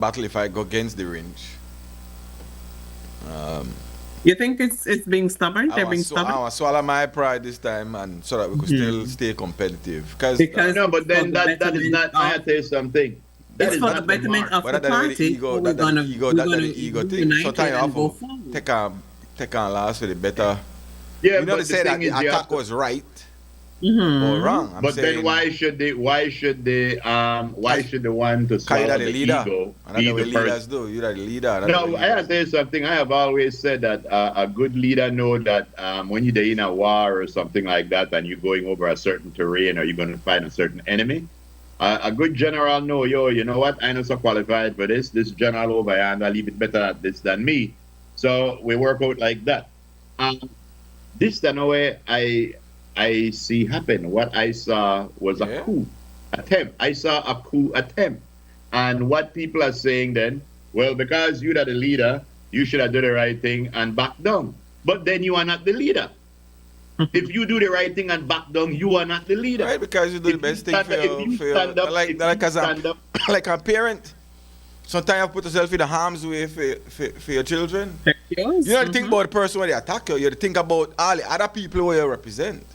battle if I go against the range. You think it's being stubborn? They're being stubborn? I swallow my pride this time, and so that we could still stay competitive. Because no, but then that is not. I tell you something. That it's is for not the betterment of but the that really party. ego, We're gonna ego thing. Sometimes you have to take on last for the better. Yeah, we know but they say that the attack was right or wrong. But then why should the one to swallow the ego be the leaders do? You're the leader. No, I have to tell you something. I have always said that a good leader know that when you're in a war or something like that, and you're going over a certain terrain or you're going to fight a certain enemy, a good general know, you know what? I'm not so qualified for this. This general over here, and I leave it better at this than me. So we work out like that. This the way I see happen. What I saw was a coup attempt. I saw a coup attempt. And what people are saying then, well, because you're the leader, you should have done the right thing and back down. But then you are not the leader. If you do the right thing and back down, you are not the leader. Right, because you do the best thing for your like a parent. Sometimes you put yourself in the harm's way for your children. You don't think about the person when they attack you. You think about all the other people who you represent.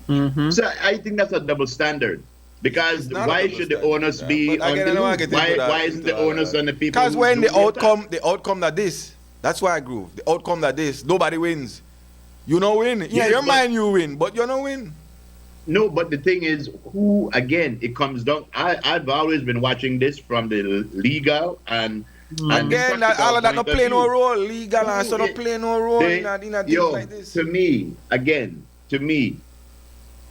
So I think that's a double standard. Because why should the onus be on the why isn't the onus on the people? Because when the outcome that this, that's why I grew. The outcome that this, nobody wins. You don't win. Yeah, your mind you win, but you don't win. No, but the thing is, who again? It comes down. I've always been watching this from the legal and again, all of that don't play no role. Legal and so don't play no role in a thing like this. To me,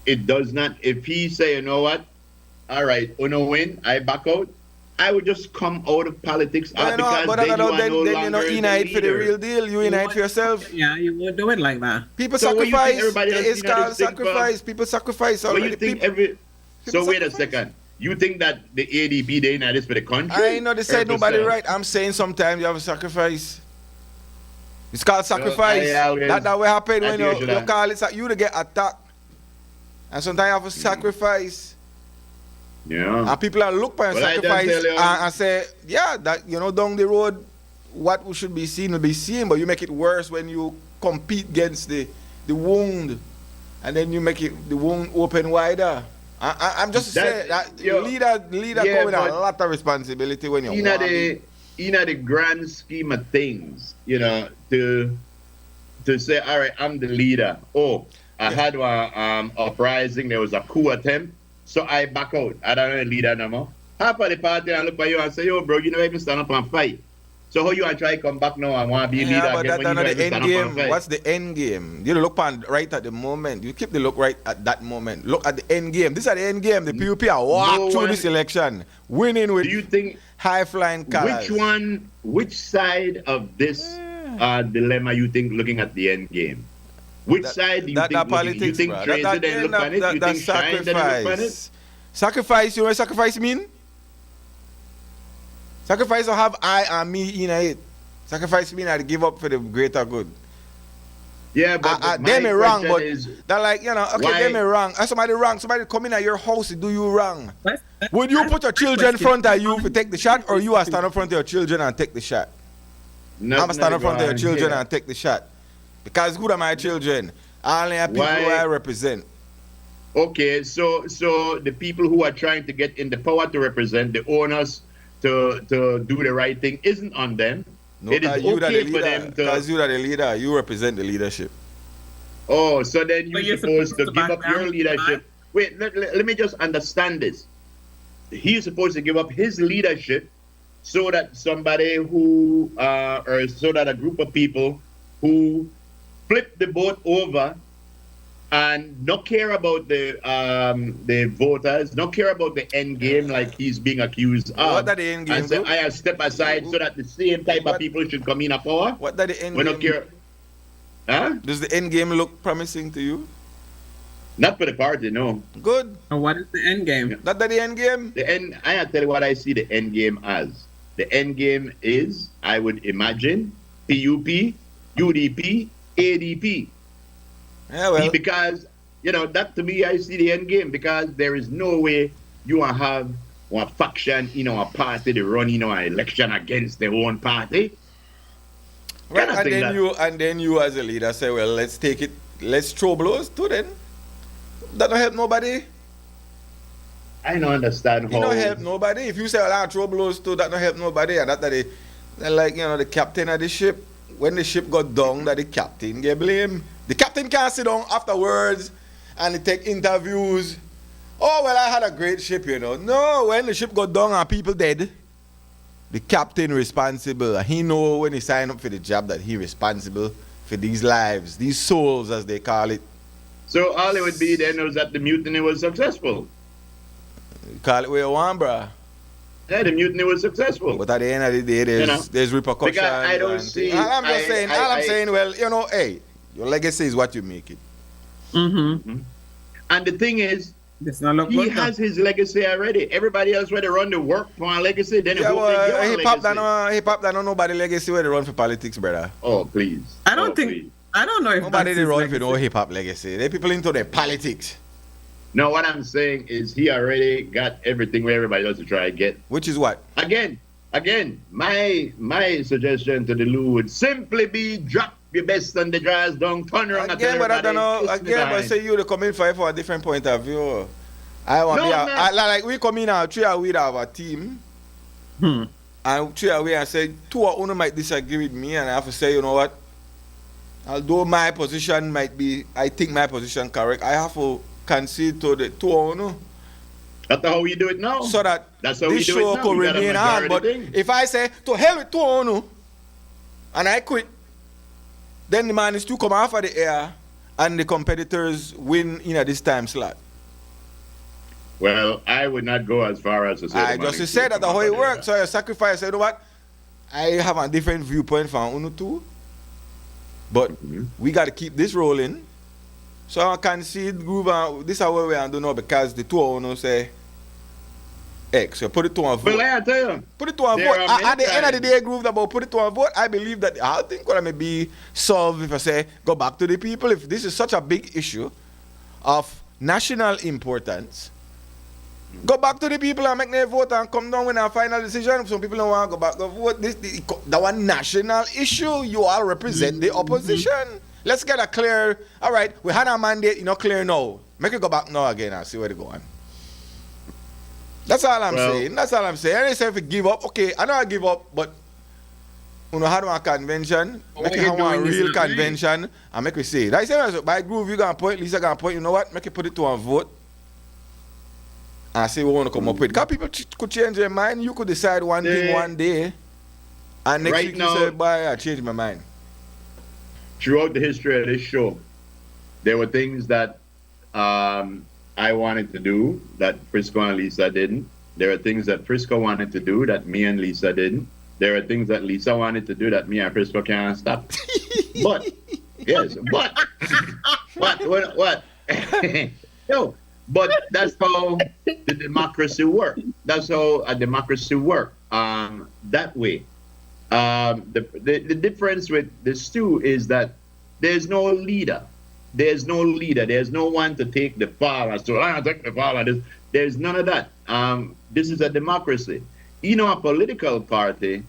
it does not. If he say, you know what, all right, Uno win, I back out. I would just come out of politics because then you unite for the real deal. You unite for yourself. Yeah, you would do it like that. People sacrifice. It's called sacrifice. People sacrifice. So you think So wait a second. You think that the ADB they unite this for the country? I know they say nobody right. I'm saying sometimes you have a sacrifice. It's called sacrifice. That will happen when you call it. You to get attacked, and sometimes you have a sacrifice. Yeah. And people are look for sacrifice and say, yeah, that down the road, what should be seen will be seen, but you make it worse when you compete against the wound, and then you make the wound open wider. I'm just saying that leader come with a lot of responsibility when you're in the grand scheme of things, to say, all right, I'm the leader. Oh, I had an uprising, there was a coup attempt. So I back out. I don't know the leader no more. Half of the party and look at you and say, yo, bro, you never even stand up and fight. So how you want to try to come back now and want to be leader but again when you the end game. What's the end game? You look on right at the moment. You keep the look right at that moment. Look at the end game. This is the end game. The PUP are walk through this election, winning with high flying colors. Which side of this dilemma you think looking at the end game? Which side do you think politics, you think Tracy then look on it? You think Shine then look on it? Sacrifice, you know what sacrifice mean? Sacrifice will have I and me in it. Sacrifice mean I give up for the greater good. Yeah, but they may wrong, but they're like, they may wrong. Somebody wrong. Somebody come in at your house to do you wrong. Would you put your children in front of you to take the shot, or you are stand in front of your children and take the shot? I'm stand in front of your children and take the shot. Because who are my children? I only have people who I represent. Okay, so the people who are trying to get in the power to represent the owners to do the right thing isn't on them. No, it is okay for them to. Because you are the leader, you represent the leadership. Oh, so then you're supposed to give up your leadership. Wait, let me just understand this. He's supposed to give up his leadership so that somebody who, or so that a group of people who flip the boat over and not care about the voters, not care about the end game like he's being accused of. What are the end game? And say, I have step aside so that the same type of people should come in a power. What does the end game? Not care. Huh? Does the end game look promising to you? Not for the party, no. Good. And what is the end game? Not that the end game. I have to tell you what I see the end game as. The end game is, I would imagine, PUP, UDP, ADP. Yeah, well. Because, that to me, I see the end game because there is no way you will have one faction, a party, they run, an election against their own party. Right, and then you as a leader say, well, let's throw blows too then. That don't help nobody. I don't understand how. It don't help nobody. If you say, well, I'll throw blows too, that don't help nobody. And the captain of the ship, when the ship got down, that the captain get blame. The captain can't sit down afterwards and he take interviews. Oh, well, I had a great ship, No, when the ship got down and people dead, the captain responsible. He know when he sign up for the job that he responsible for these lives, these souls as they call it. So all it would be then was that the mutiny was successful. Call it what you want, bruh. Yeah, the mutiny was successful. But at the end of the day, there's repercussions. Because I don't see. I'm just saying, well, hey, your legacy is what you make it. Mm-hmm. And the thing is, he has his legacy already. Everybody else where they run the work for a legacy, then hip hop that no nobody legacy where they run for politics, brother. Oh please. I don't know if nobody they run for no hip hop legacy. They people into their politics. No, what I'm saying is he already got everything where everybody else to try to get. Which is what? Again, my suggestion to the Lou would simply be drop your best and the drawers down, turn around again, but I don't know. Again, but say you to come in for a different point of view. Like we come in now, three are with our team. And three are we and say two or one might disagree with me, and I have to say, you know what? Although my position I think my position correct, I have to concede to the two or one. That's how we do it now. So that that's how this show could remain on. But if I say to hell with two or one, and I quit, then the man is to come off of the air and the competitors win in this time slot. Well, I would not go as far as to say. I just said that's how it works. So I sacrifice. You know what? I have a different viewpoint from Uno too. But we got to keep this rolling. So I can see it groove. This is what we are doing now because the two Uno say X. So put it to a vote. Well, I tell you. Put it to a vote. At the end of the day, groove about put it to a vote. I believe that I think what I may be solved if I say go back to the people. If this is such a big issue of national importance, go back to the people and make them vote and come down with a final decision. Some people don't want to go back to vote. That one national issue. You all represent the opposition. Let's get a clear. All right, we had a mandate. Clear now. Make it go back now again and see where they go on. That's all I'm saying. That's all I'm saying. I say if we give up, okay, I know I give up, but had one convention, make it a real convention, and make we say it. I say by groove you gonna point, Lisa gonna point, you know what? Make it put it to a vote. And say we want to come up with. Because people could change their mind. You could decide one thing one day, and next week you say, "Boy, I changed my mind." Throughout the history of this show, there were things that I wanted to do that Frisco and Lisa didn't. There are things that Frisco wanted to do that me and Lisa didn't. There are things that Lisa wanted to do that me and Frisco can't stop. But what? No. But that's how the democracy works. That's how a democracy works. That way. The difference with the stew is that there's no leader. There's no leader. There's no one to take the fall. Take the fall. There's none of that. This is a democracy. A political party,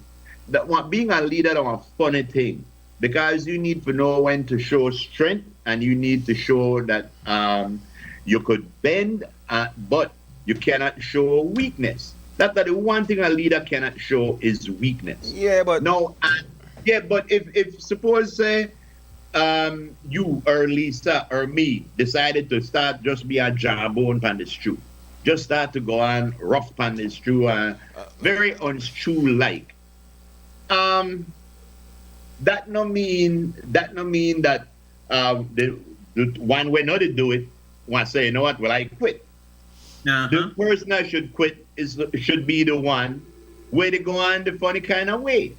being a leader is a funny thing because you need to know when to show strength and you need to show that you could bend, but you cannot show weakness. That's the one thing a leader cannot show is weakness. Yeah, but but if suppose say you or Lisa or me decided to start just be a jawbone on the stew, just start to go on rough on the stew, very unstew like. That no mean that the one way not to do it. Want to say, you know what? Well, I quit. The person that should quit should be the one where they go on the funny kind of way,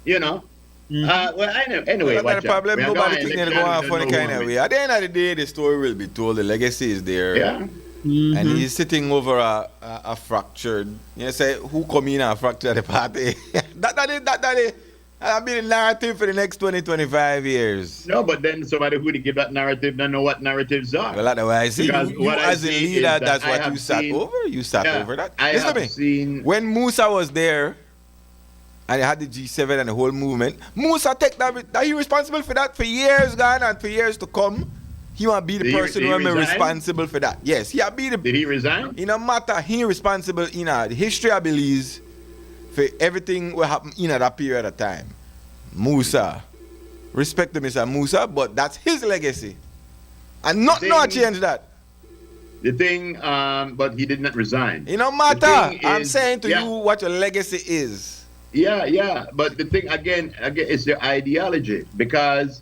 Well, I know. Anyway, that's the problem. Nobody thinks they go on a funny kind of way. At the end of the day, the story will be told. The legacy is there. Yeah. And he's sitting over a fractured. Say who come in and fracture the party? that I'll be the narrative for the next 20, 25 years. No, but then somebody who give that narrative don't know what narratives are. Well, that's why I see Because you what I as a see is leader, that that's I what have you sat seen- over. You sat Yeah, over that. I Listen have to me. seen- When Musa was there, and he had the G7 and the whole movement, Musa take that he responsible for that for years gone and for years to come. He want to be the Did he- person did he who be resign? responsible for that. Yes, he be the. Did he resign? It no matter, he responsible in the history, I believe, for everything what happened in that period of time. Musa. Respect to Mr. Musa, but that's his legacy. And not change that. The thing, but he did not resign. It no The matter. thing I'm is- saying to yeah. you what your legacy is. Yeah. But the thing again, is your ideology because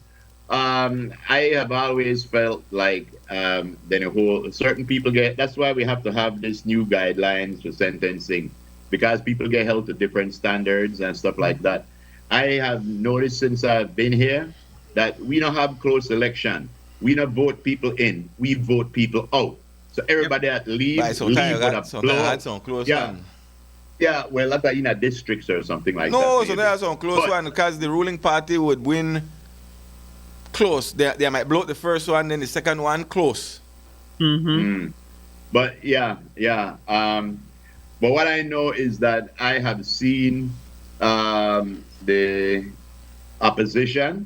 I have always felt like then a whole certain people get. That's why we have to have this new guidelines for sentencing because people get held to different standards and stuff like that. I have noticed since I've been here that we don't have close election. We don't vote people in. We vote people out. So everybody that leave, But leave sometimes with a blow. had some close Yeah. one. Yeah, well, that's in a districts or something like that. No, so maybe. there's some close But- one because the ruling party would win close. They might blow the first one, then the second one close. But yeah. But what I know is that I have seen the opposition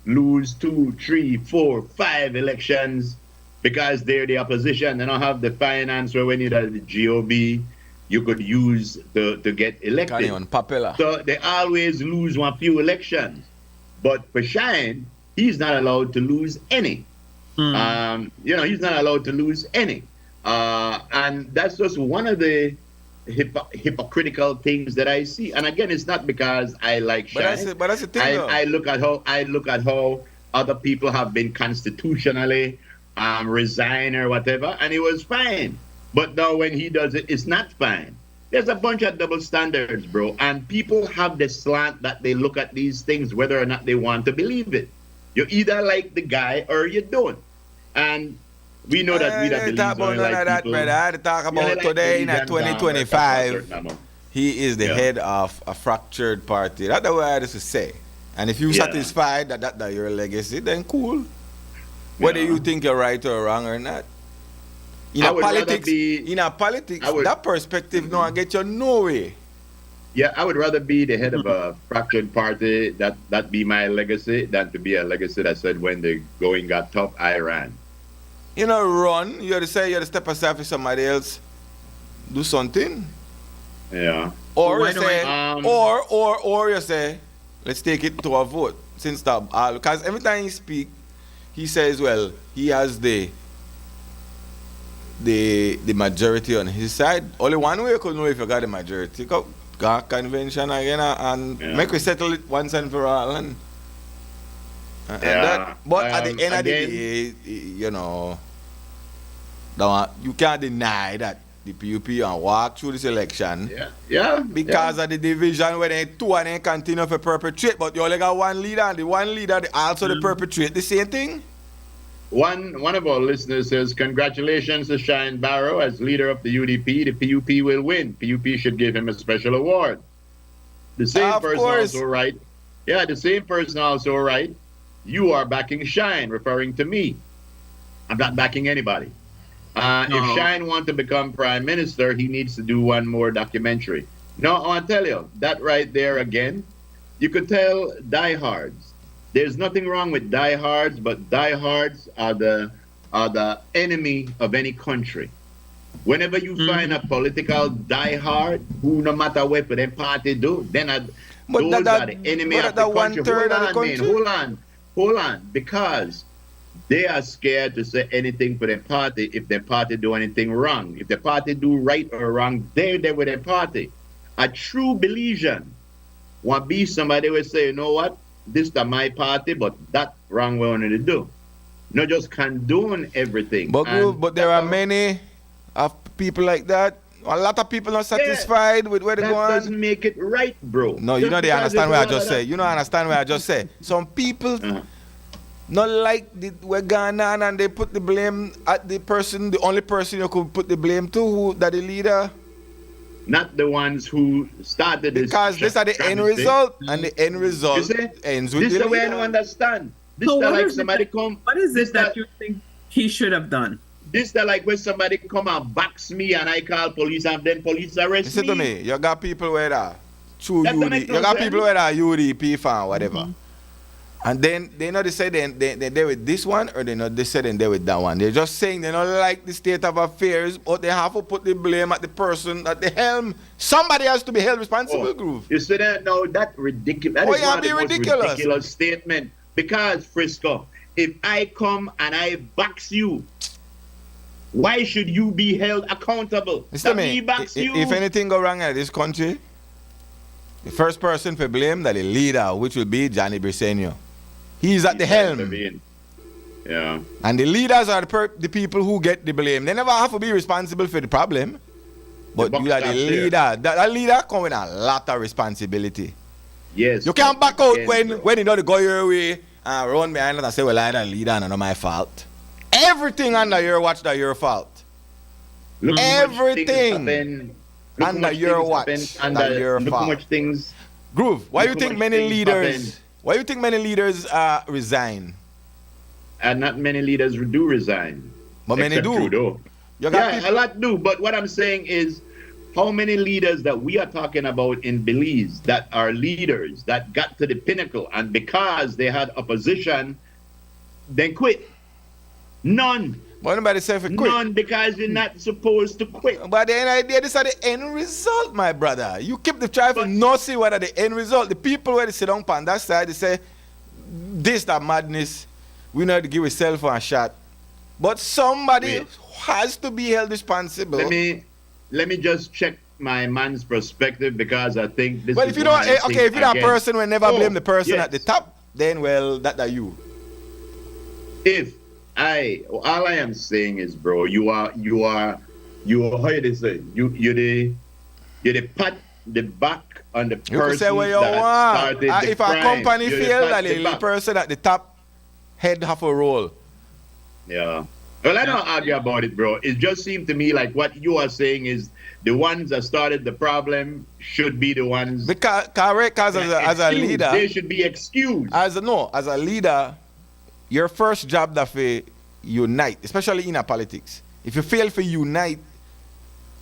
lose 2, 3, 4, 5 elections because they're the opposition. They don't have the finance where when you had the GOB, you could use to get elected. Unpopular. So they always lose one few elections. But for Shine, he's not allowed to lose any. He's not allowed to lose any. And that's just one of the hypocritical things that I see. And again, it's not because I like Shine. But that's the thing, though. I look at how other people have been constitutionally resign or whatever, and it was fine. But now when he does it, it's not fine. There's a bunch of double standards, bro. And people have the slant that they look at these things whether or not they want to believe it. You either like the guy or you don't. And we know that we that talk about believe none of that, brother. I had to talk about today in 2025. He is the head of a fractured party. That's the way I used to say. And if you're satisfied that your legacy, then cool. Whether you think you're right or wrong or not. In politics, that perspective don't get you nowhere. Yeah, I would rather be the head of a fractured party, that be my legacy, than to be a legacy that said when the going got tough, I ran. You know, run. You have to say you have to step aside for somebody else. Do something. Yeah. Or Why you do say, I- or you say, let's take it to a vote. Since that, because every time he speak, he says, well, he has the majority on his side. Only one way you could know if you got the majority. Go convention again and make we settle it once and for all. And that, but at the end of the day, you know, you can't deny that the PUP and walk through this election. Because of the division where they two and they continue to perpetrate, but you only got one leader, and the one leader they also they perpetrate the same thing. One of our listeners says, congratulations to Shine Barrow as leader of the UDP. The PUP will win. PUP should give him a special award. The same person also right. Yeah, the same person also right. You are backing Shine, referring to me. I'm not backing anybody. If Shine wants to become prime minister, he needs to do one more documentary. No, I want to tell you, that right there again, you could tell diehards. There's nothing wrong with diehards, but diehards are the enemy of any country. Whenever you find a political diehard, who no matter what for them party do, then those are the enemy of the country. Hold on, because they are scared to say anything for their party if their party do anything wrong. If the party do right or wrong, they're there with their party. A true Belizean want be somebody will say, you know what? This is my party, but that wrong we wanted to do. Not just condone everything. But there are many of people like that. A lot of people not satisfied with where they go on. That doesn't make it right, bro. No, you know they understand what I just say. You know understand what I just say. Some people not like what going on and they put the blame at the person, the only person you could put the blame to, that the leader. not the ones who started this. Because these are the end result, and the end result You see? ends with This is the the way I leader. don't understand. This So is what like is it somebody that- come. What is this it that you think he should have done? This is like when somebody come and box me and I call police and then police arrest Listen me. to me. You got people where that true That don't UD. make no You got sense. people where that UDP fan, whatever. And then they know they say they with this one, or they know they say they with that one. They're just saying they don't like the state of affairs, but they have to put the blame at the person at the helm. Somebody has to be held responsible, Groove. You see that? No, that ridiculous. That Oh, is yeah, one of be the most ridiculous. ridiculous statement. Because Frisco, if I come and I box you, why should you be held accountable? Listen to That me. box you. If anything go wrong in this country, the first person for blame that the leader, which will be Johnny Briseño. He's at the helm. Yeah. And the leaders are the people who get the blame. They never have to be responsible for the problem. But The you are buck the stops there. leader. That leader come with a lot of responsibility. Yes. You can't back out Yes, when bro. you know to go your way and run behind it and say, well, I'm the leader and it's not my fault. Everything under your watch that your fault. Look how much everything things happen. Look how under much your things watch happen that under- your Look how fault. much things. Groove, why you Look how think much many things leaders happen. why you think many leaders resign? And not many leaders do resign. But many except do. Trudeau. You got Yeah, people- a lot do. But what I'm saying is, how many leaders that we are talking about in Belize that are leaders that got to the pinnacle and because they had opposition, then quit? None. But nobody say for quit. None, because you're not supposed to quit. But the end idea, this are the end result, my brother. You keep the try for not see what are the end result. The people where they sit down on that side, they say, this that madness, we know how to give ourselves a shot. But somebody Wait. has to be held responsible. Let me just check my man's perspective, because I think this But is if you one don't, I okay, think if you're that again. person will never Oh, blame the person yes. at the top, then well, that are you. If all I am saying is, bro, you are how you say, you're the pat the back on the You person can say what you that want. started the If a crime. company You're the fail, pat that the the back. person at the top head have a role. Yeah. Well, I don't argue about it, bro. It just seemed to me like what you are saying is the ones that started the problem should be the ones Because as a excused. leader, They should be excused. as a leader, your first job that for unite, especially in a politics. If you fail for unite,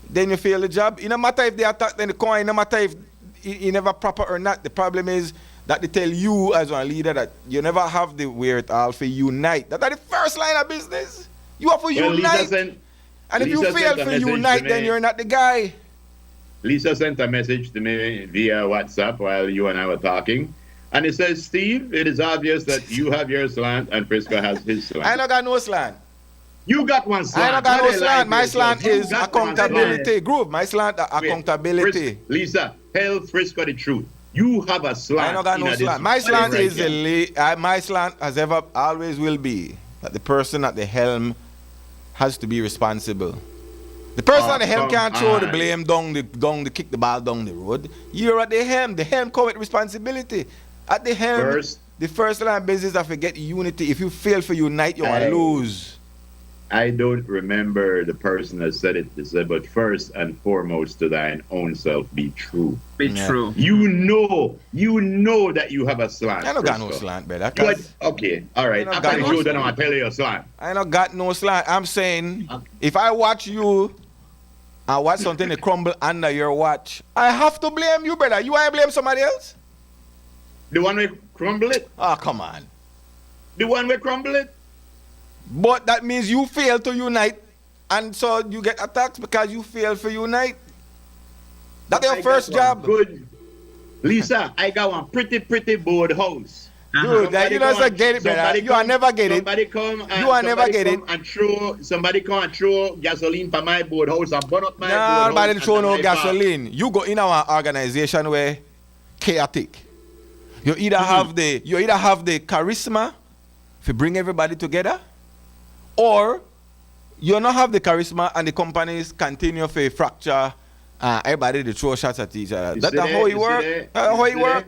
then you fail the job. It no matter if they attack then the coin, no matter if it never proper or not. The problem is that they tell you as a leader that you never have the wherewithal for unite. That are the first line of business. You have to Well, unite. And if you Lisa fail sent a for message unite, to then me. you're not the guy. Lisa sent a message to me via WhatsApp while you and I were talking. And it says, Steve, it is obvious that you have your slant and Frisco has his slant. I don't got no slant. You got one slant. I don't got no Not a slant. lie My to slant yourself. You is got one accountability. slant. Groove. My slant Wait, accountability. Lisa, tell Frisco the truth. You have a slant. I don't got no in a slant. My this- slant right is here. my slant has ever always will be that the person at the helm has to be responsible. The person Oh, at the helm come can't throw the on. blame down the kick the ball down the road. You're at the helm. The helm come with responsibility. At the helm, the first line of business is to get unity. If you fail for unite, you will lose. I don't remember the person that said it. They said, but first and foremost to thine own self be true. Be Yeah. true. You know that you have a slant. I don't got no Frisco. slant, brother. You 'cause okay, all right. I don't After got the no show, slant. then I'll tell you a slant. I don't got no slant. I'm saying if I watch you and watch something that crumble under your watch, I have to blame you, brother. You want to blame somebody else? The one we crumble it? Oh, come on. The one we crumble it? But that means you fail to unite, and so you get attacked because you fail to unite. That's your I first got one job. Good. Lisa, I got one pretty board house. Dude, that you don't come- get it, brother. somebody You will come- never get it. Somebody come and You will never somebody get come and throw somebody come and throw gasoline for my board house and burn up my board house. Nobody and throw then no my farm. gasoline. You go in our organization where chaotic. You either have the charisma to bring everybody together, or you not have the charisma and the companies continue to fracture. Everybody to throw shots at each other. You That's see how there? it work. That's how it work.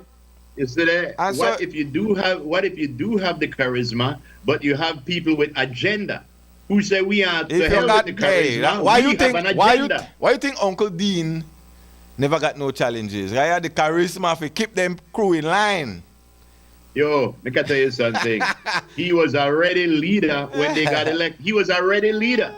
You see there? And What so- if you do have the charisma, but you have people with agenda who say we are to If hell you got with the charisma? why we you have think an why agenda. you think Uncle Dean never got no challenges. I had the charisma to keep them crew in line. Yo, let me tell you something. He was already leader when they got elected. He was already leader.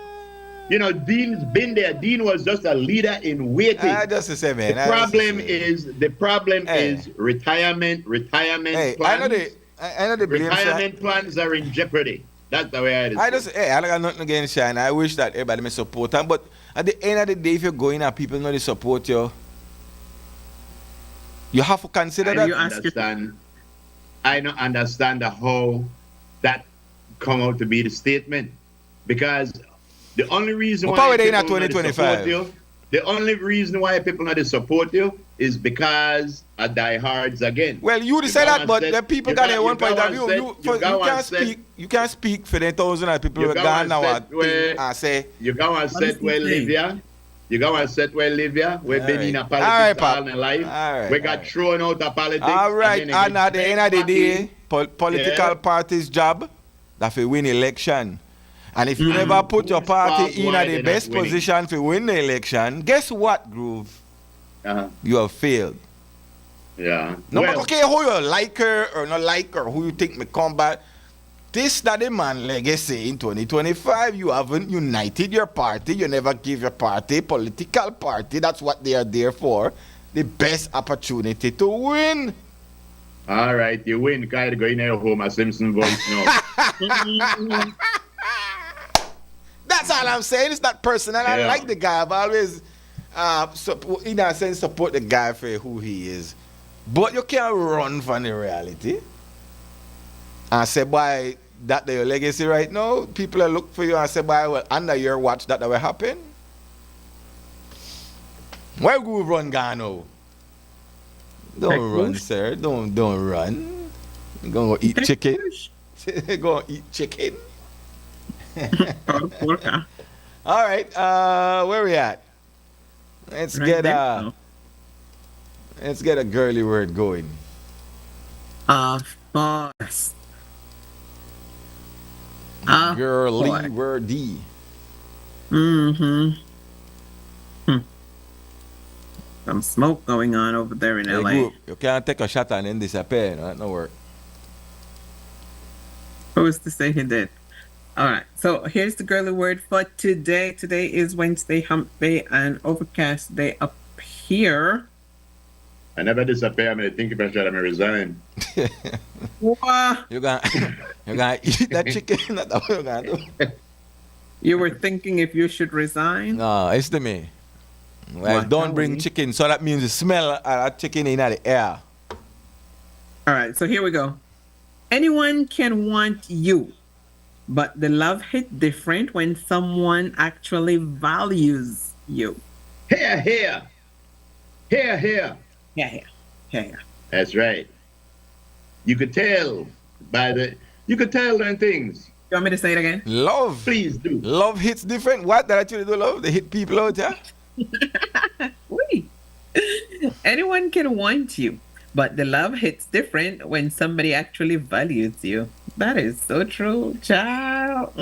You know, Dean's been there. Dean was just a leader in waiting. Just to say, man. The problem is retirement Hey, plans. I know the blame Retirement plans are in jeopardy. That's the way I I don't got nothing against Shine. I wish that everybody may support him. But at the end of the day, if you're going and people know they support you, you have to consider that. I don't understand how that come out to be the statement, because the only reason why people not support you, the only reason why people not support you is because of diehards again. Well, you say that, but the people got their one point of view. You can't speak for the thousand of people who are gone now and say you go and set where Livia. You go and set where Livia. We've been in a politics all my life. We got thrown out of politics. All right, and at the end of the day, political party's job, that's to win election. And if you never put your party in the best position to win the election, guess what, Groove? You have failed. Yeah. No matter who you like her or not like her, who you think may come back, this that the man legacy in 2025. You haven't united your party. You never give your party, political party, that's what they are there for, the best opportunity to win. All right, you win. Kind of going there home a Simpson voice now. That's all I'm saying. It's not personal. Yeah. I like the guy. I've always, in a sense, support the guy for who he is. But you can't run from the reality and say, boy, that your legacy right now. People are look for you and say, boy, well, under your watch that will happen. Where go run, Gano? Don't run, sir. Don't run. You're going to eat chicken. You're going to eat chicken. All right, where we at? Let's get a girly word going. Of course. Girly wordy. Some smoke going on over there in LA. Group, you can't take a shot and then disappear. No, that no work. Who's to say he did? All right, so here's the girly word for today. Today is Wednesday, hump day, and overcast day up here. I never disappear. I'm going to think about that. I'm going to resign. What? You're going to eat that chicken? That's what you're going to do. You were thinking if you should resign? No, it's to me. Well, don't bring chicken, so that means the smell of chicken in the air. All right, so here we go. Anyone can want you, but the love hit different when someone actually values you. Here, here. Here, here. Yeah. That's right. You could tell them things. You want me to say it again? Love. Please do. Love hits different. What? That actually do love? They hit people out, yeah? Wait. Anyone can want you, but the love hits different when somebody actually values you. That is so true, child.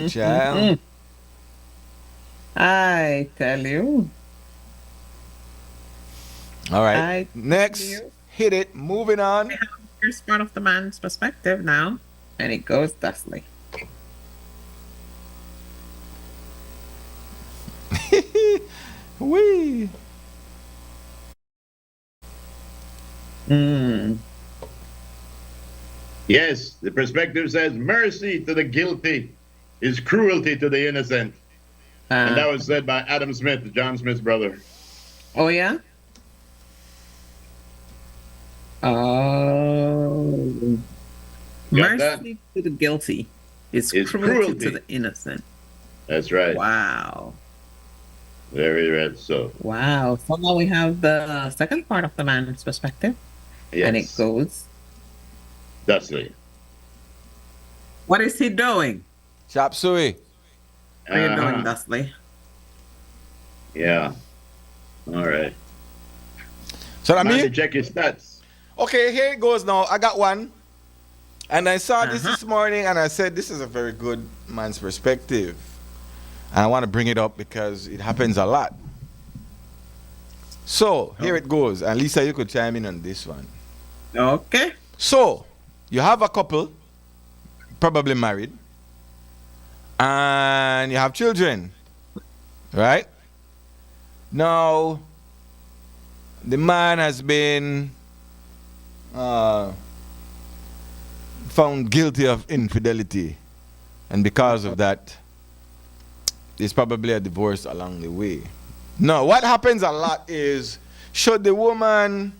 Child. I tell you. All right. Next, hit it. Moving on. Here's part of the man's perspective now, and it goes thusly. Wee. Yes, the perspective says mercy to the guilty is cruelty to the innocent. And that was said by Adam Smith, John Smith's brother. Oh, yeah? Oh. Mercy to the guilty is cruelty to the innocent. That's right. Wow. Very right. So. Wow. So now we have the second part of the man's perspective. Yes. And it goes thusly. What is he doing? Chop suey. What are you doing, thusly? Yeah. All right. So I mean, check his stats. Okay, here it goes now. I got one. And I saw this morning and I said, this is a very good man's perspective. And I want to bring it up because it happens a lot. So here it goes. And Lisa, you could chime in on this one. Okay. So you have a couple, probably married, and you have children, right? Now, the man has been found guilty of infidelity, and because of that, there's probably a divorce along the way. Now, what happens a lot is, should the woman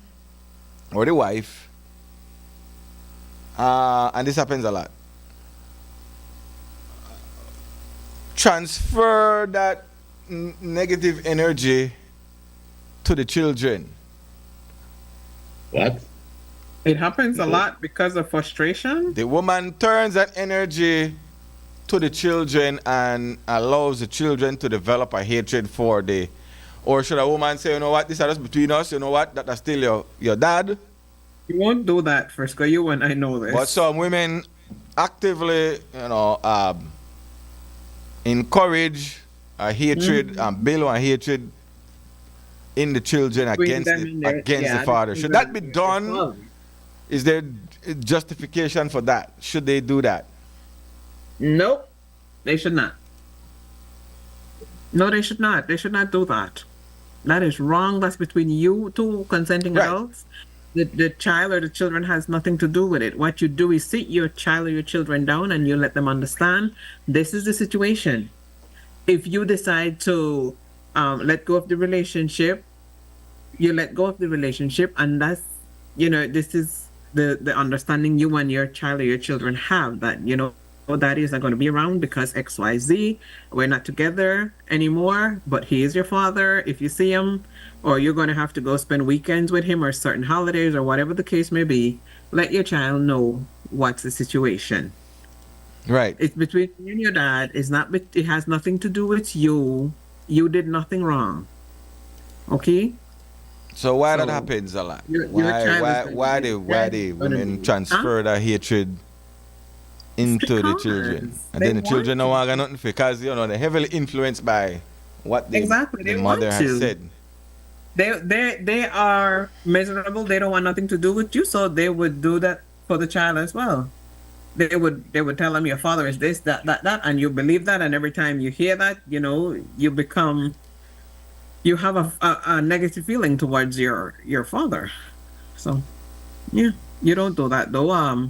or the wife, and this happens a lot, transfer that negative energy to the children? What? It happens a lot because of frustration. The woman turns that energy to the children and allows the children to develop a hatred for the, or should a woman say, you know what, this is just between us, you know what, that's still your dad? You won't do that, Frisco. You and I know this. But some women actively, encourage a hatred and build a hatred in the children against the father. Should that be done? Is there justification for that? Should they do that? Nope. They should not. No, they should not. They should not do that. That is wrong. That's between you two consenting adults. The child or the children has nothing to do with it. What you do is sit your child or your children down and you let them understand this is the situation. If you decide to let go of the relationship, you let go of the relationship, and that's, this is the understanding you and your child or your children have, that, daddy is not going to be around because XYZ, we're not together anymore, but he is your father if you see him, or you're going to have to go spend weekends with him or certain holidays or whatever the case may be. Let your child know what's the situation. Right. It's between you and your dad. It has nothing to do with you. You did nothing wrong. Okay? So why that happens a lot? Why the women transfer that hatred into the children, and then the children don't want nothing because they're heavily influenced by what the mother has said. They are miserable. They don't want nothing to do with you, so they would do that for the child as well. They would tell them your father is this, that, and you believe that, and every time you hear that, you have a negative feeling towards your father. So, yeah, you don't do that though.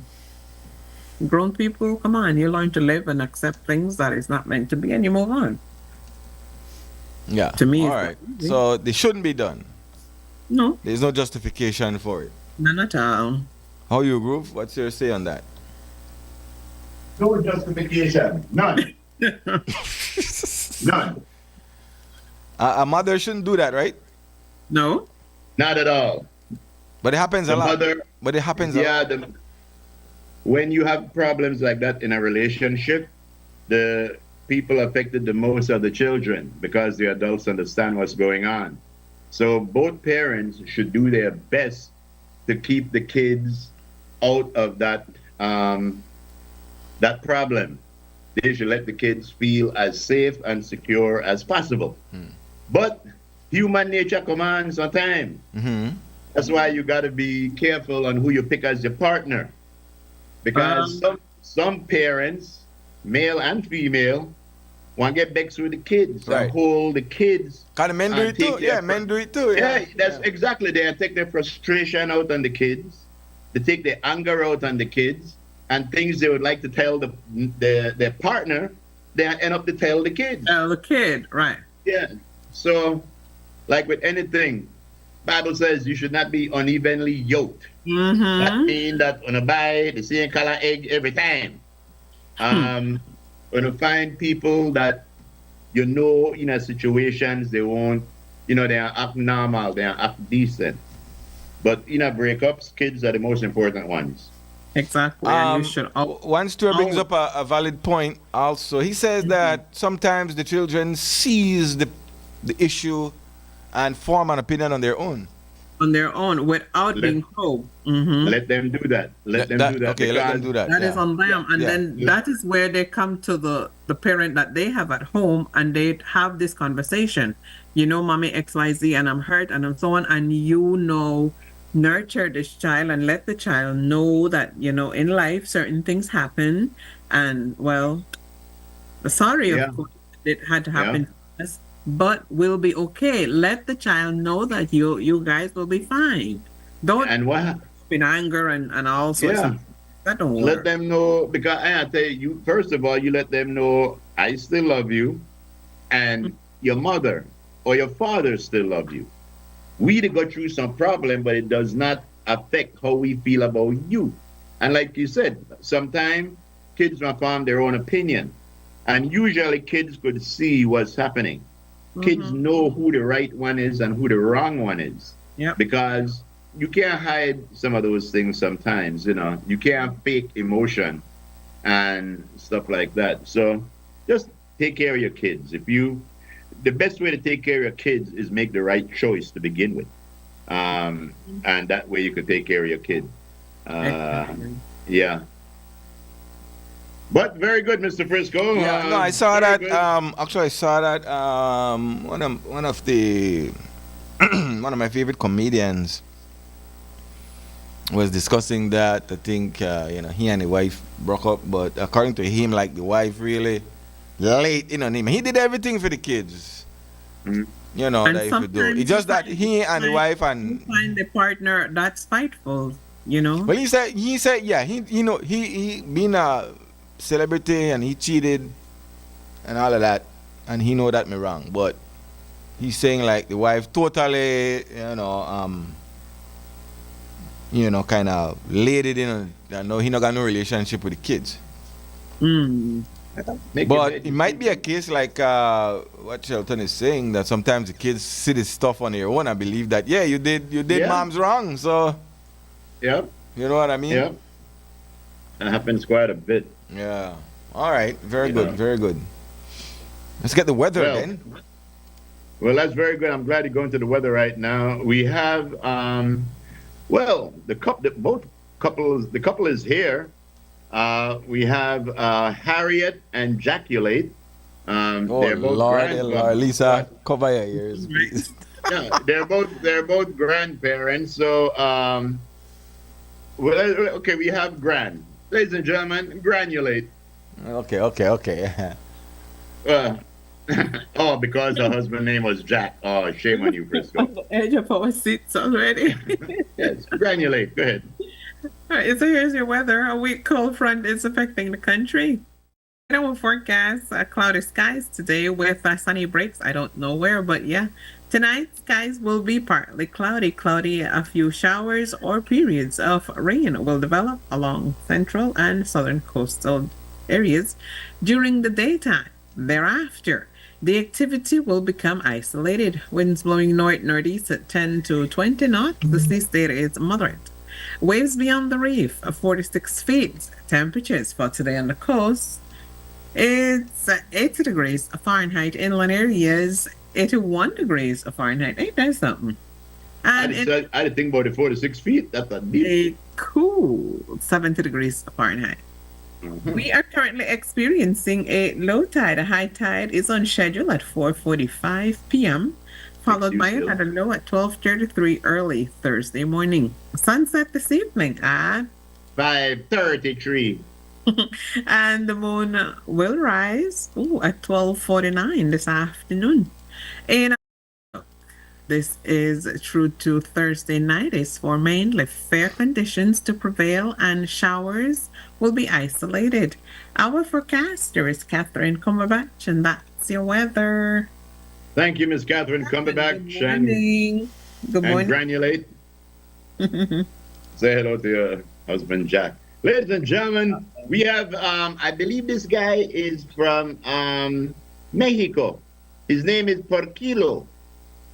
Grown people, come on, you learn to live and accept things that is not meant to be, and you move on. Yeah. To me, all right. So they shouldn't be done. No. There's no justification for it. None at all. How you, Groove? What's your say on that? No justification. None. None. A mother shouldn't do that, right? No. Not at all. But it happens a lot. But it happens a lot. When you have problems like that in a relationship, the people affected the most are the children, because the adults understand what's going on. So both parents should do their best to keep the kids out of that problem. They should let the kids feel as safe and secure as possible. But human nature commands sometimes. That's why you got to be careful on who you pick as your partner. Because some parents, male and female, want to get vexed with the kids and hold the kids. Kind of men do it too. Yeah, men do it too. Yeah, that's exactly. They take their frustration out on the kids. They take their anger out on the kids, and things they would like to tell their partner, they end up to tell the kids. The kid, right? Yeah. So, like with anything, Bible says you should not be unevenly yoked. That means that when you buy the same color egg every time. When you find people that in a situations they won't, they are act normal, they are act decent. But in a breakups, kids are the most important ones. Exactly. And you should one Stuart brings up a valid point also. He says that sometimes the children seize the issue and form an opinion on their own. Without being told. Let them do that. Let them do that. Okay, let them do that. That is on them. And then that is where they come to the parent that they have at home, and they have this conversation. you know, mommy XYZ, and I'm hurt, and I'm so on, and you know, nurture this child and let the child know that, you know, in life certain things happen, and well, sorry, Yeah. of course, it had to Yeah. happen to us, but we'll be okay. Let the child know that you guys will be fine. Don't And what? in anger and all sorts Yeah. of that don't Let work. them know, because I tell you, first of all, you let them know I still love you, and your mother or your father still love you. We to go through some problem, but it does not affect how we feel about you. And like you said, sometimes kids will form their own opinion, and usually kids could see what's happening. Kids know who the right one is and who the wrong one is. Yep. Because you can't hide some of those things sometimes, you know. You can't fake emotion and stuff like that. So just take care of your kids. The best way to take care of your kids is make the right choice to begin with. And that way you can take care of your kid. Yeah. But very good, Mr. Frisco. Yeah, no, I saw very that. good. Actually, I saw that. One of the one of my favorite comedians was discussing that. I think you know, he and the wife broke up, but according to him, like, the wife really late in on him. He did everything for the kids. Mhm. You know, And that he could do. sometimes It's just that you he and the find- wife you and find the partner that's spiteful, you know. well, he said yeah, he, you know, he being a celebrity and he cheated and all of that, and he know that me wrong, but he's saying like the wife totally, kind of laid it in. I know he not got no relationship with the kids. Mm. But it might be a case like what Shelton is saying, that sometimes the kids see this stuff on their own and believe that, yeah, you did Yeah. mom's wrong, so Yep. you know what I mean? Yep. That happens quite a bit. Yeah. All right. Very good. Yeah. Very good. Let's get the weather Well, then. Well, that's very good. I'm glad you're going to the weather right now. We have, the couple is here. We have Harriet and Jaculate. Oh They're both Lord, grandparents. Lisa, cover your ears, please. Yeah, they're both grandparents. So, okay, we have grand. Ladies and gentlemen, Granulate. Okay. Because her husband's name was Jack. Oh, shame on you, Frisco. On the edge of our seats already. Yes, Granulate. Go ahead. All right, so here's your weather. A weak cold front is affecting the country. Our forecast, cloudy skies today with sunny breaks. I don't know where, but yeah. Tonight, skies will be partly cloudy. A few showers or periods of rain will develop along central and southern coastal areas during the daytime. Thereafter, the activity will become isolated. Winds blowing northeast at 10 to 20 knots. The sea state is moderate. Waves beyond the reef, 46 feet. Temperatures for today on the coast, it's 80 degrees Fahrenheit. Inland areas, 81 degrees Fahrenheit. Ain't that something? And I didn't think about the 46 feet. That's a deep. a cool 70 degrees Fahrenheit. Mhm. We are currently experiencing a low tide. A high tide is on schedule at 4:45 p.m., followed by Excuse you. another low at 12:33 early Thursday morning. Sunset this evening at 5:33. and the moon will rise at 12:49 this afternoon. And this is true to Thursday night. Is for mainly fair conditions to prevail and showers will be isolated. Our forecaster is Catherine Cumberbatch, and that's your weather. Thank you, Miss Catherine Cumberbatch. Good morning. Good And morning. Granulate. Say hello to your husband, Jack. Ladies and gentlemen, we have, I believe this guy is from Mexico. His name is Porquilo.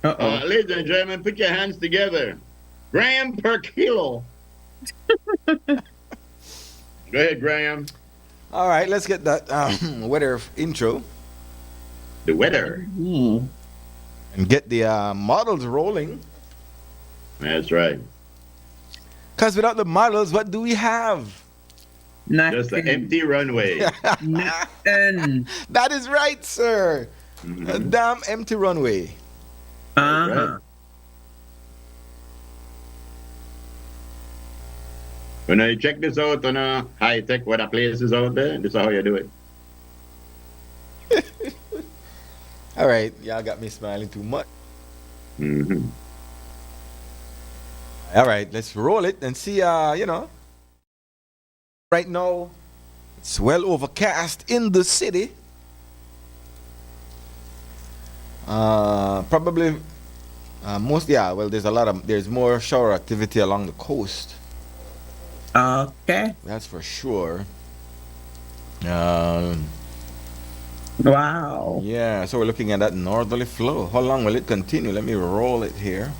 Uh-oh. Ladies and gentlemen, put your hands together. Graham Porquilo. Go ahead, Graham. All right, let's get that weather intro The weather. Hmm. and get the models rolling. That's right. Because without the models, what do we have? Just an Nothing. empty runway. Nothing. That is right, sir. A damn empty runway. That's right. Uh-huh. When you check this out on a high tech weather places out there, this is how you do it. All right, y'all got me smiling too much. Hmm. All right, let's roll it and see. Right now it's well overcast in the city. Probably most. Yeah, well, there's more shower activity along the coast. Okay. That's for sure. Um, Wow. yeah, so we're looking at that northerly flow. How long will it continue? Let me roll it here.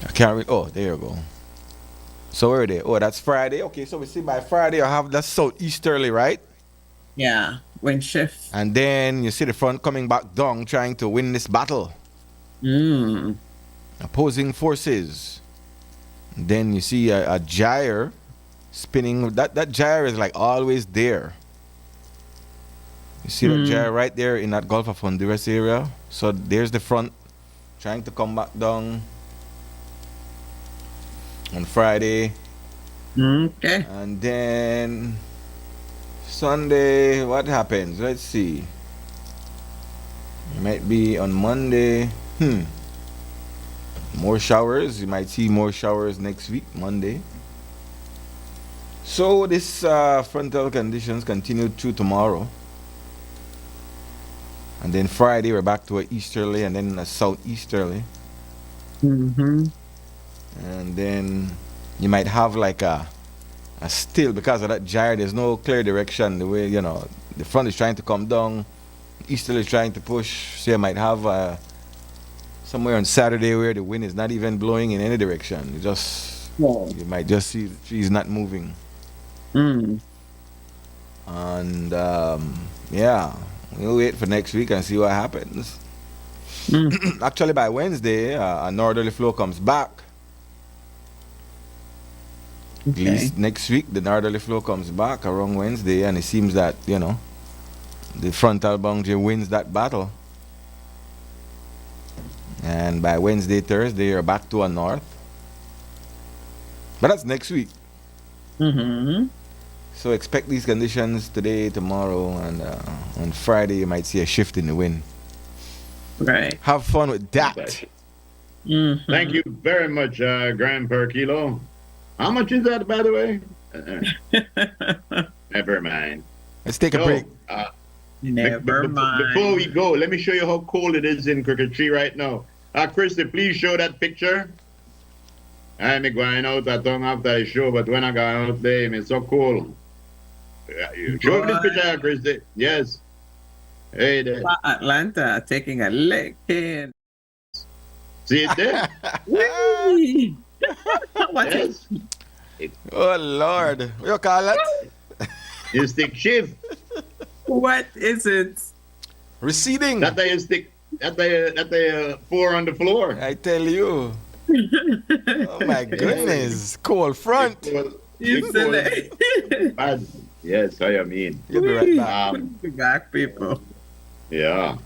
I can't read. Oh, there you go. So where are they? Oh, that's Friday. Okay, so we see by Friday I have that southeasterly, right? Yeah. Wind shift. And then you see the front coming back down, trying to win this battle. Mm. Opposing forces. Then you see a gyre spinning. That gyre is like always there. You see that gyre Mm. right there in that Gulf of Honduras area. So there's the front trying to come back down on Friday. Okay. And then Sunday, what happens? Let's see. It might be on Monday. More showers. You might see more showers next week, Monday. So this frontal conditions continue through tomorrow. And then Friday we're back to a easterly and then a southeasterly. Mm-hmm. And then you might have like a still, because of that gyre, there's no clear direction. The way, the front is trying to come down, easterly is trying to push. So you might have somewhere on Saturday where the wind is not even blowing in any direction. You might just see the trees not moving. Mm. And yeah, we'll wait for next week and see what happens. Mm. Actually, by Wednesday, a northerly flow comes back. At Okay. least next week, the northerly flow comes back around Wednesday, and it seems that, the frontal boundary wins that battle. And by Wednesday, Thursday, you're back to a north. But that's next week. Mm-hmm. So expect these conditions today, tomorrow, and on Friday, you might see a shift in the wind. Right. Have fun with that. Mm-hmm. Thank you very much, gram per kilo. How much is that, by the way? Never mind. Let's take a break. Never mind. Before we go, let me show you how cold it is in Crooked Tree right now. Christy, please show that picture. I'm going out at home after the show, but when I go out there, it's so cold. Show this picture, Christy. Yes. Hey there. Atlanta taking a licking. See it there? What Yes. Oh, Lord. What you call that? You stick shift. What is it? Receding. That they stick. That they pour on the floor. I tell you. Oh, my goodness. Cold front. You silly. Bad. Yes, I mean. You'll be right back. Back people. Yeah.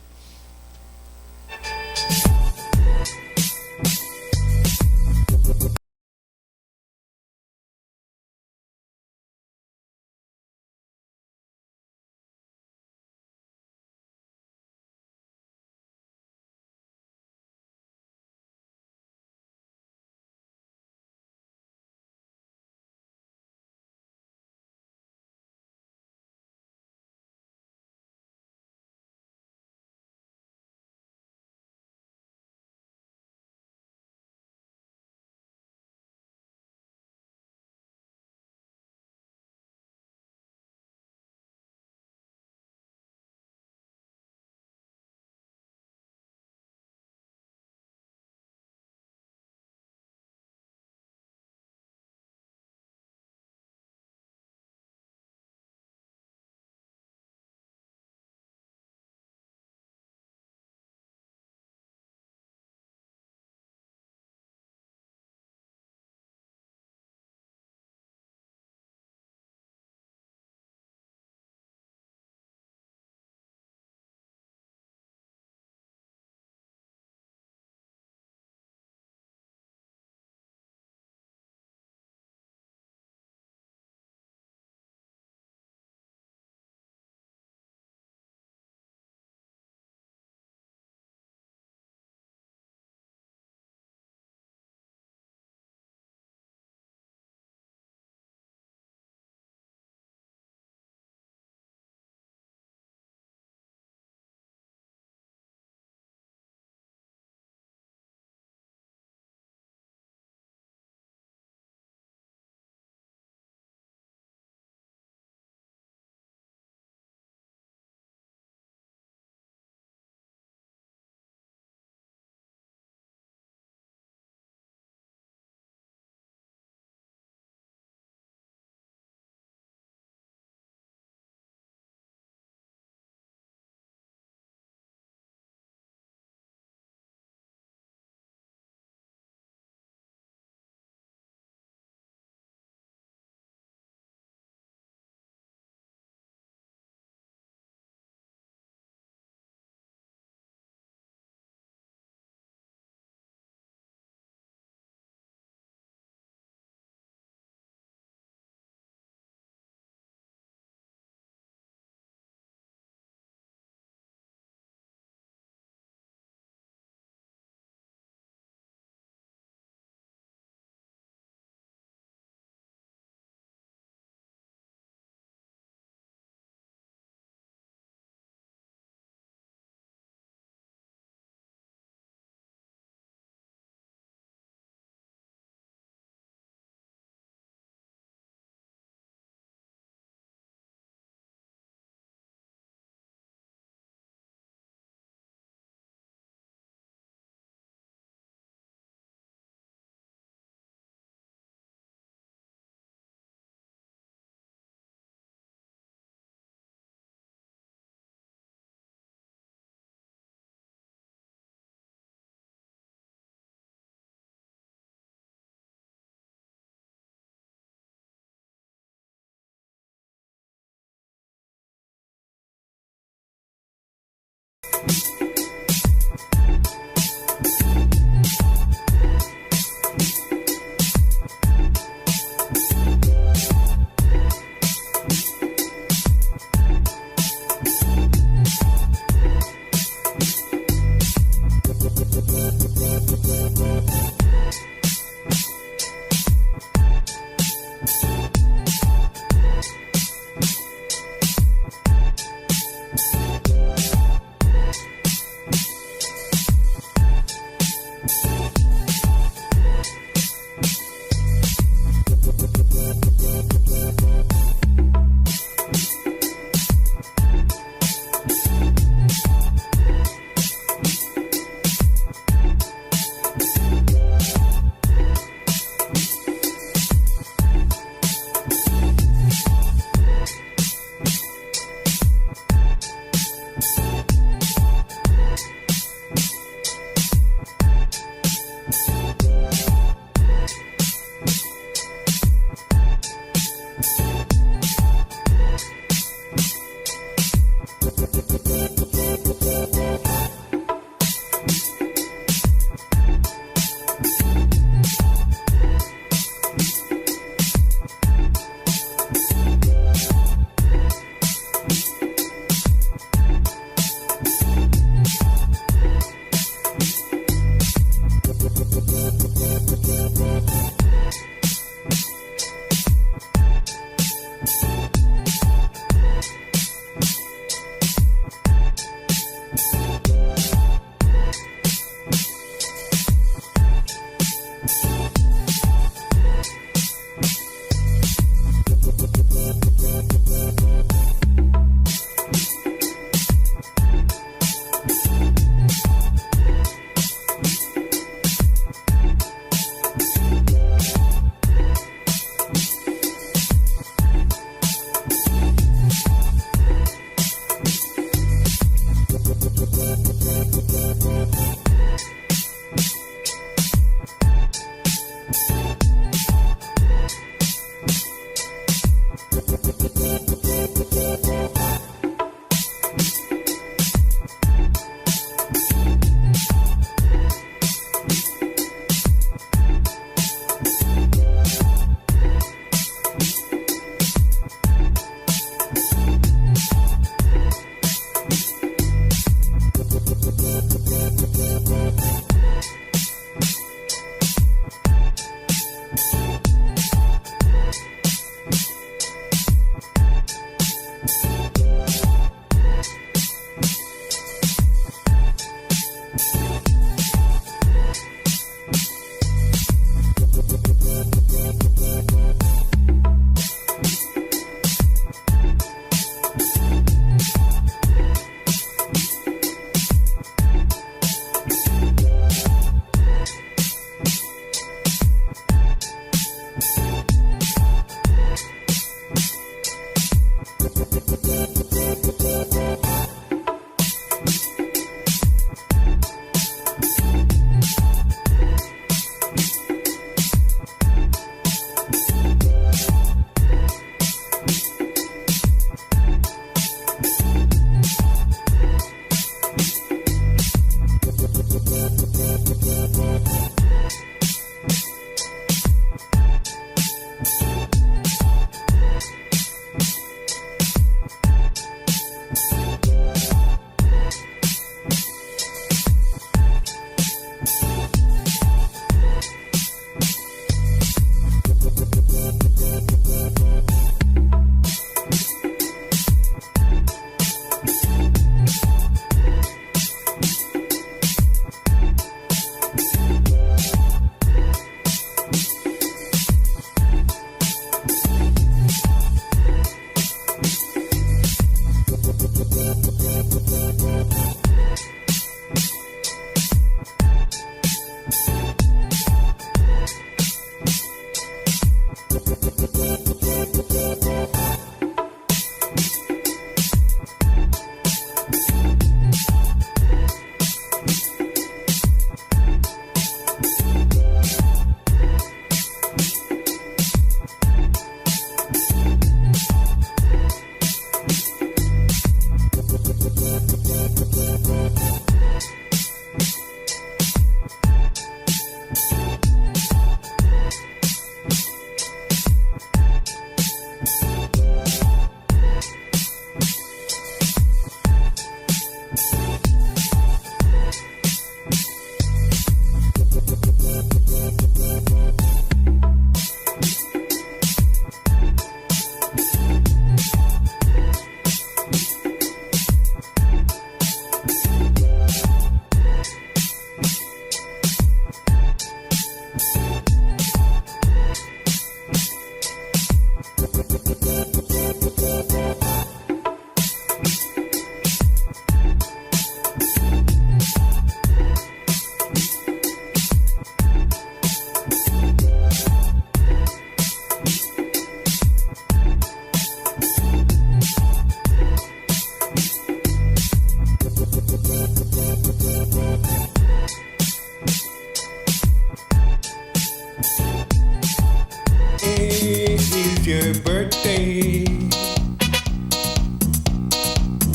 your birthday.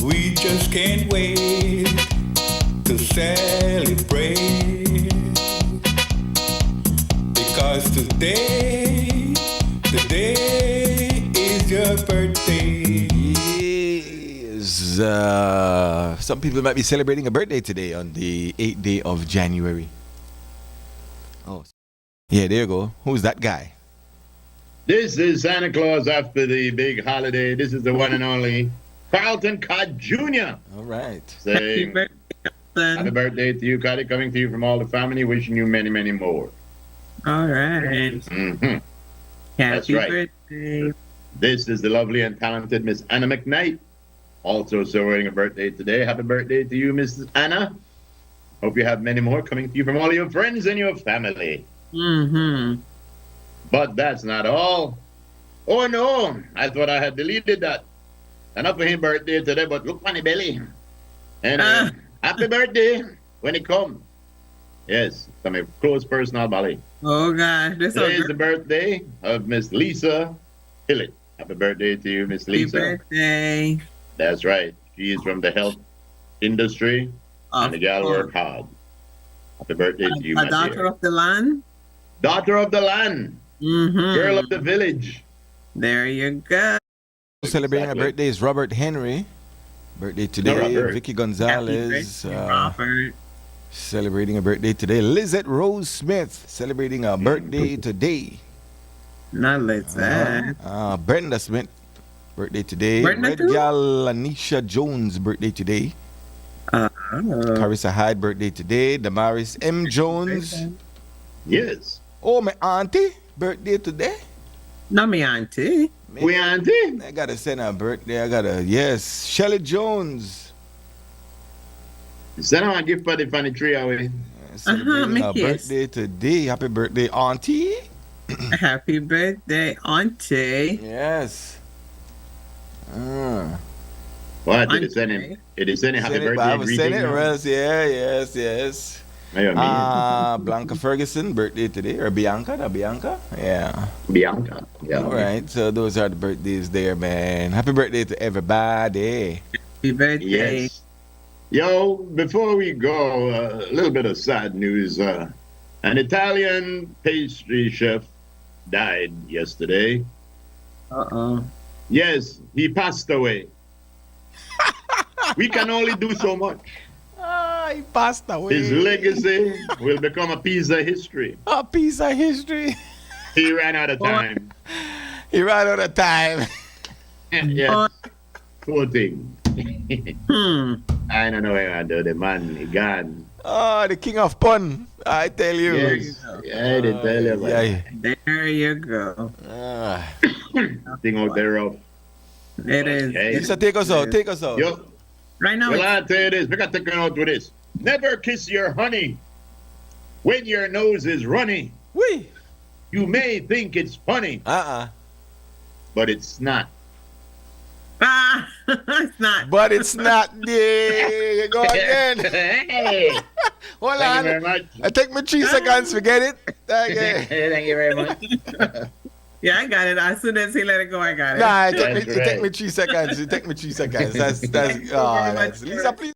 We just can't wait to celebrate. Because today is your birthday. Yes. Some people might be celebrating a birthday today on the 8th day of January. Oh, yeah, there you go. Who's that guy? This is Santa Claus after the big holiday. This is the one and only Carlton Cott Jr. All right. Saying happy birthday to you, Cotty, coming to you from all the family, wishing you many, many more. All right. Mm-hmm. That's Happy right. birthday. This is the lovely and talented Miss Anna McKnight, also celebrating a birthday today. Happy birthday to you, Mrs. Anna. Hope you have many more coming to you from all your friends and your family. Mm-hmm. But that's not all. Oh no, I thought I had deleted that. Enough for his birthday today, but look funny belly. And happy birthday when it comes. Yes, from a close personal belly. Oh gosh, this Today is the birthday of Miss Lisa Hillett. Happy birthday to you, Miss Lisa. Happy birthday. That's right. She is from the health industry, and the gal work hard. Happy birthday to you, my A daughter dear. of the land. Daughter of the land. Mm-hmm. Girl of the village. There you go. Celebrating a birthday is Robert Henry. Birthday today. Robert. Vicky Happy Gonzalez. birthday, Robert. Celebrating a birthday today. Lizette Rose Smith. Celebrating a birthday today. Not like that. Brenda Smith. Birthday today. Brenda Red too? Gal Anisha Jones. Birthday today. Carissa Hyde. Birthday today. Damaris M. Jones. Yes. Oh, my auntie. Birthday today. Not me auntie. We auntie. I gotta send her birthday. Yes. Shelly Jones. Send her a gift for the funny tree away. Celebrating her Mickey. birthday today. Happy birthday, auntie. Happy birthday, auntie. Yes. What did it send him? It is sending happy Send it, birthday Bible, greeting. send it, now? Russ. Yes. Hey, I Blanca Ferguson, birthday today. Or Bianca? Yeah. mean, Bianca. Yeah. All right. So those are the birthdays there, man. Happy birthday to everybody. Happy birthday. Yes. Yo, before we go, a little bit of sad news. An Italian pastry chef died yesterday. Uh-oh. Yes, he passed away. We can only do so much. He passed away. His legacy will become a piece of history. A piece of history. He ran out of time. He ran out of time. Yes. Poor thing. I don't know what I do. The man, he gone. Oh, the king of pun. I tell you. Yes. Yeah, they tell you about Yeah. There you go. thing out there of. It is. Okay. So take us out. Yo, Right now, well, I'll tell you this. We got to take it out with this. Never kiss your honey when your nose is runny. Wee. You may think it's funny, but it's not. it's not. But it's not. Yeah. Go again. Hey, Hold thank on. you very much. I take my 3 seconds. Forget it. Okay. Thank you very much. Yeah, I got it. As soon as he let it go, I got it. Nah, That's it take me right. 3 seconds. It take me 3 seconds. That's Lisa, please.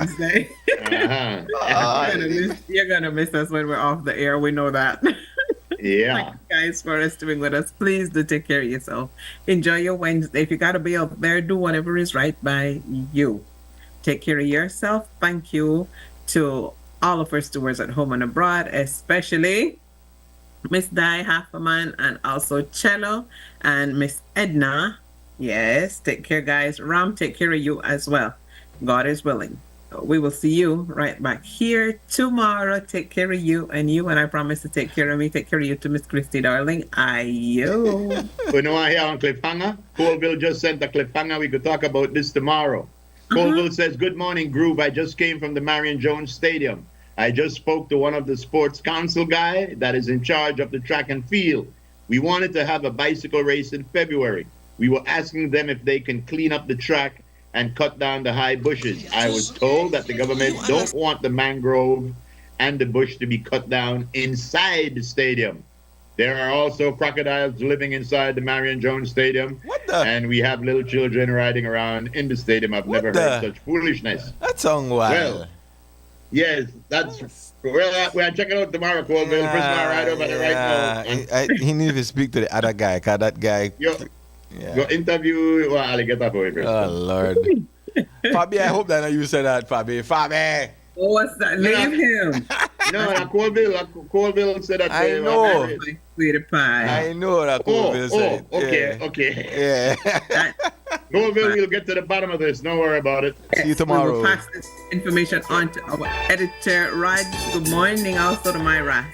Uh-huh. You're gonna miss us when we're off the air. We know that. Yeah. Thank you guys for staying with us. Please do take care of yourself. Enjoy your Wednesday. If you gotta be out there, do whatever is right by you. Take care of yourself. Thank you to all of our stewards at home and abroad, especially Miss Di Halferman and also Cello and Miss Edna. Yes, take care, guys. Ram, take care of you as well. God is willing. We will see you right back here tomorrow. Take care of you, and I promise to take care of me. Take care of you too, Miss Christy, darling. Ayo. We know I hear on cliffhanger. Colville just sent a cliffhanger. We could talk about this tomorrow. Colville says, "Good morning, Groove. I just came from the Marion Jones Stadium. I just spoke to one of the sports council guy that is in charge of the track and field. We wanted to have a bicycle race in February. We were asking them if they can clean up the track and cut down the high bushes. I was told that the government don't want the mangrove and the bush to be cut down inside the stadium. There are also crocodiles living inside the Marion Jones Stadium. What the? And we have little children riding around in the stadium. I've never heard such foolishness. That sounds wild. Well, yes, that's... We're checking out tomorrow, Colville. Frisco right over there right now. He needs to speak to the other guy, because that guy... Your interview... Well, I'll get that for you, Oh, Lord. Fabi, I hope that you said that, Fabi. Fabi! Oh, what's that? Leave him. No, Colville said that. I know. Sweetie pie. I know that Colville said. Okay. Yeah. Colville, we'll get to the bottom of this. Don't worry about it. See you tomorrow. We will pass this information on to our editor, Rod. Good morning, also to Myra.